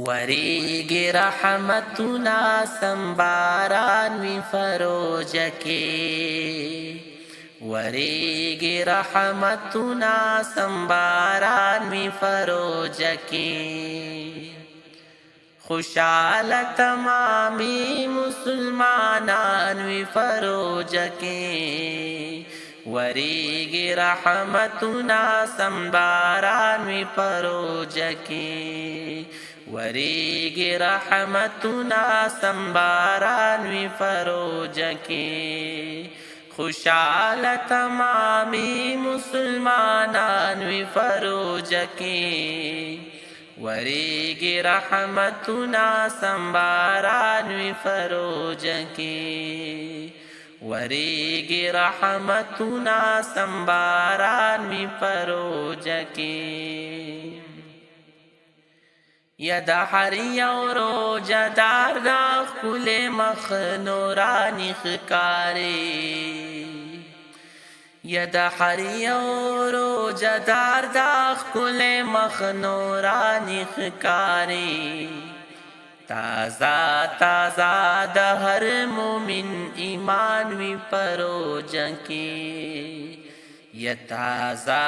वरीगी रहमतुना संबारान we furrows के वरीगी रहमतुना संबारान we furrows के Khushal तमामी मुसलमानान we furrows के वरीगी रहमतुना संबारान वी फरोज के वरीगी रहमतुना संबारान वी फरोज के खुशाल तमामी मुसलमानान वी फरोज के वरीगी रहमतुना संबारान वी फरोज के वरीगी रहमतुना संबारान वी फरोज के यद हरियो रोजदार दा खुले मख नूरानी खकारे यद हरियो रोजदार दा खुले मख नूरानी खकारे ताज़ा ताज़ा दहर मोमिन ईमान वी परोज के ये ताज़ा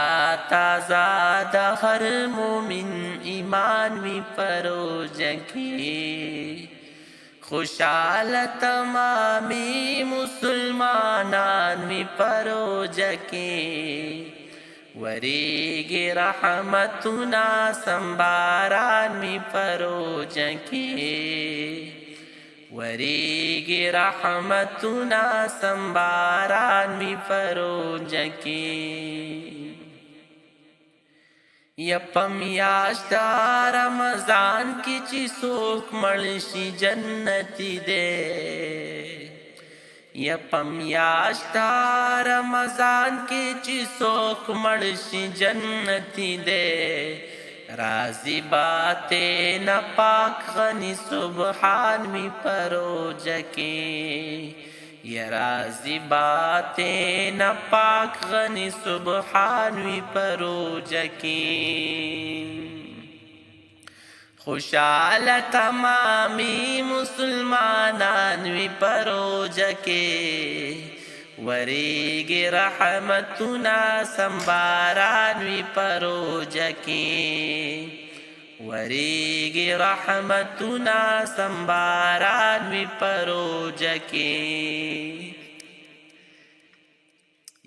ताज़ा दहर मोमिन ईमान वी परोज के खुशाल तमामी मुसलमानान वी परोज के वरीगी रहमतुना संबारान वी फरोज के वरीगी रहमतुना संबारान वी फरोज के यपमियाश्ता रमजान की चिसोक मलशी जन्नती दे यपमियाश्ता रमजान की चिसोक मलशी जन्नती दे राजी बाते न पाक गनी सुबहान वी फरोज के ये राजी बाते न पाक गनी सुबहान वी फरोज के खुशाल तमामी मुसलमानान वी फरोज के वरीगी रहमतुना संबारान वी फरोज के वरीगी रहमतुना संबारान वी फरोज के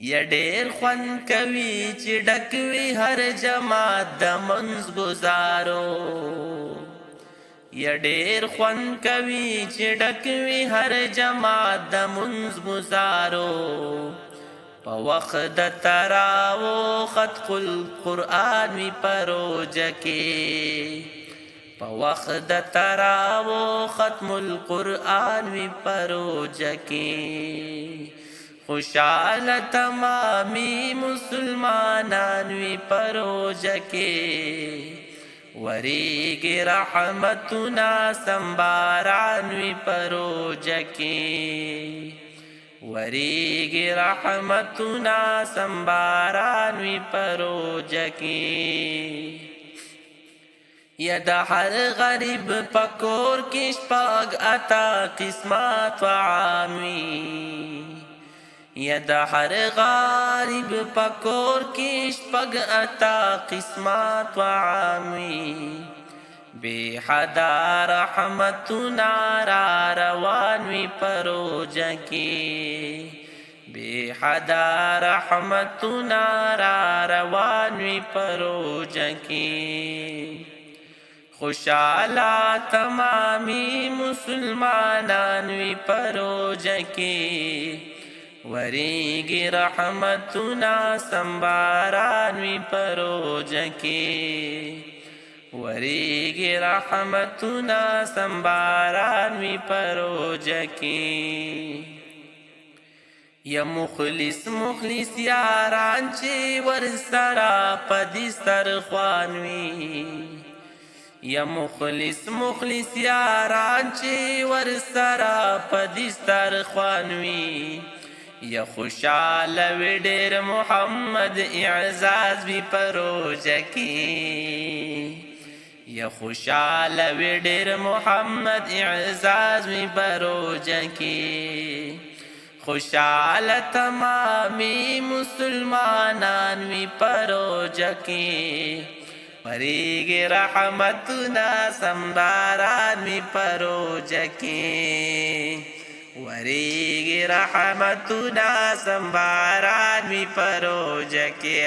ये ढेर ख्वन कवी चिड़कवी हर जमात द मंज गुजारो ये ढेर ख्वन कवी चिड़कवी हर जमात द मंज गुजारो पवख्त तरावो खतकुल कुरआन वी फरोज के पवख्त तरावो खत्मुल कुरआन वी फरोज के खुशाल तमामी मुसलमानान वी फरोज के वरीगी रहमतुना संबारान वी फरोज के वरीगी रहमतुना संबारान वी फरोज के यद हर गरीब पकोर किश पाग अता किस्मत व आमी यद हर गारिब पकोर किश पग अता किस्मत व आमी बेहदा रहमतुना रवान वी फरोज के बेहदा रहमतुना रवान वी फरोज के खुशाला तमामी मुसलमानान वी फरोज के वरीगी रहमतुना संबारान वी फरोज के वरीगी रहमतुना संबारान वी फरोज के या मुखलिस मुखलिस यारांचे वरसरा पदिस्तर ख्वानवी या मुखलिस मुखलिस यारांचे वरसरा पदिस्तर ख्वानवी या खुशाल विडेर मोहम्मद इजाज भी परोज की یا خوشحال وی ډیر محمد اعزاز می بروجه کی خوشحال تمامی مسلمانان وی پروجه کی وریگی رحمتنا سمباران وی پروجه کی وریگی رحمتنا سمباران وی پروجه کی